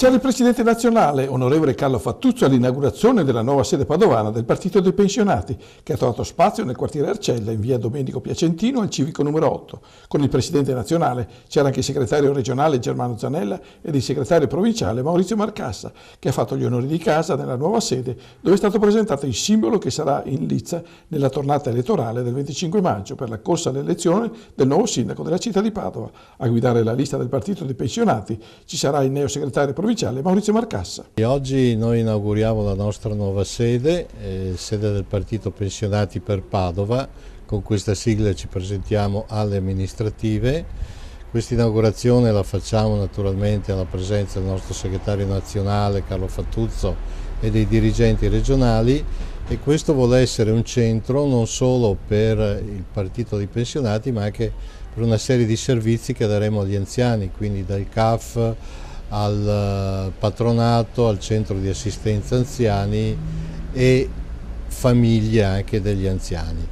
C'era il presidente nazionale, onorevole Carlo Fattuzzo, all'inaugurazione della nuova sede padovana del Partito dei Pensionati, che ha trovato spazio nel quartiere Arcella, in via Domenico Piacentino, al civico numero 8. Con il presidente nazionale c'era anche il segretario regionale Germano Zanella ed il segretario provinciale Maurizio Marcassa, che ha fatto gli onori di casa nella nuova sede, dove è stato presentato il simbolo che sarà in lizza nella tornata elettorale del 25 maggio per la corsa all'elezione del nuovo sindaco della città di Padova. A guidare la lista del Partito dei Pensionati ci sarà il neosegretario provinciale Maurizio Marcassa. E oggi noi inauguriamo la nostra nuova sede, sede del Partito Pensionati per Padova. Con questa sigla ci presentiamo alle amministrative. Questa inaugurazione la facciamo naturalmente alla presenza del nostro segretario nazionale Carlo Fattuzzo e dei dirigenti regionali, e questo vuole essere un centro non solo per il Partito dei Pensionati ma anche per una serie di servizi che daremo agli anziani, quindi dal CAF al patronato, al centro di assistenza anziani e famiglie anche degli anziani.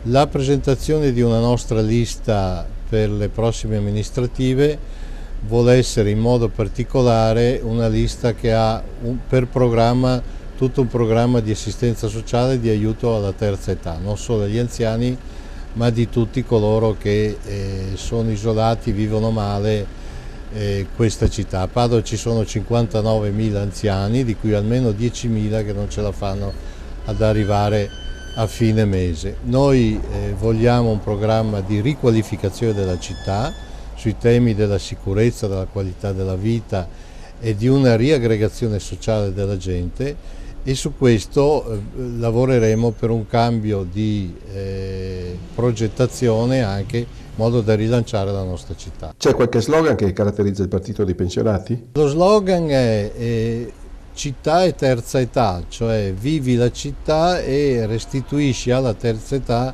La presentazione di una nostra lista per le prossime amministrative vuole essere in modo particolare una lista che ha per programma tutto un programma di assistenza sociale e di aiuto alla terza età, non solo agli anziani ma di tutti coloro che sono isolati, vivono male questa città. A Padova ci sono 59.000 anziani, di cui almeno 10.000 che non ce la fanno ad arrivare a fine mese. Noi vogliamo un programma di riqualificazione della città sui temi della sicurezza, della qualità della vita e di una riaggregazione sociale della gente, e su questo lavoreremo per un cambio di progettazione anche in modo da rilanciare la nostra città. C'è qualche slogan che caratterizza il Partito dei Pensionati? Lo slogan è città e terza età, cioè vivi la città e restituisci alla terza età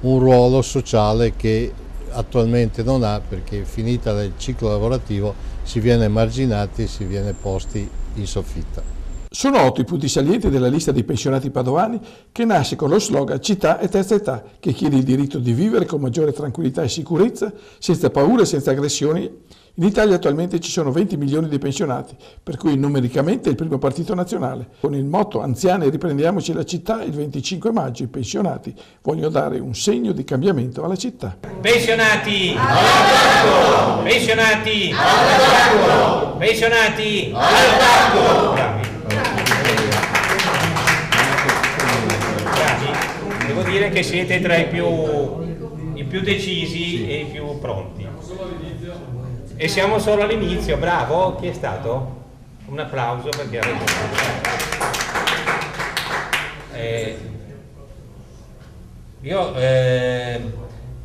un ruolo sociale che attualmente non ha, perché finita il ciclo lavorativo si viene emarginati e si viene posti in soffitta. Sono 8 i punti salienti della lista dei pensionati padovani, che nasce con lo slogan Città e terza età, che chiede il diritto di vivere con maggiore tranquillità e sicurezza, senza paure e senza aggressioni. In Italia attualmente ci sono 20 milioni di pensionati, per cui numericamente è il primo partito nazionale. Con il motto Anziani riprendiamoci la città, il 25 maggio i pensionati vogliono dare un segno di cambiamento alla città. Pensionati! All'attacco! Pensionati! All'attacco! Pensionati! All'attacco! Bravi. Devo dire che siete tra i più decisi e i più pronti. E siamo solo all'inizio, bravo, chi è stato? Un applauso perché ha ragione. Io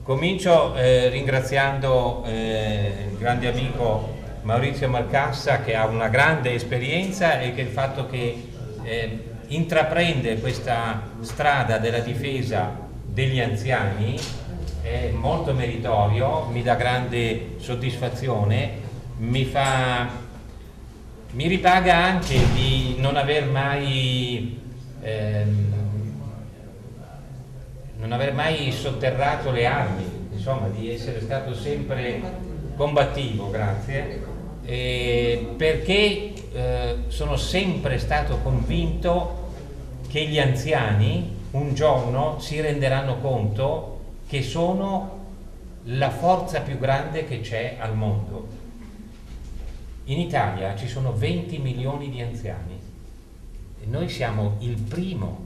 comincio ringraziando il grande amico Maurizio Marcassa, che ha una grande esperienza e che il fatto che intraprende questa strada della difesa degli anziani è molto meritorio, mi dà grande soddisfazione, mi ripaga anche di non aver mai sotterrato le armi, insomma di essere stato sempre combattivo, grazie, perché sono sempre stato convinto che gli anziani un giorno si renderanno conto che sono la forza più grande che c'è al mondo. In Italia ci sono 20 milioni di anziani e noi siamo il primo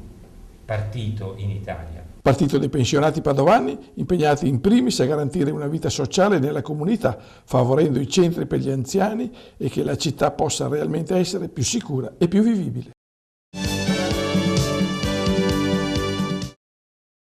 partito in Italia. Partito dei pensionati padovani, impegnati in primis a garantire una vita sociale nella comunità, favorendo i centri per gli anziani e che la città possa realmente essere più sicura e più vivibile.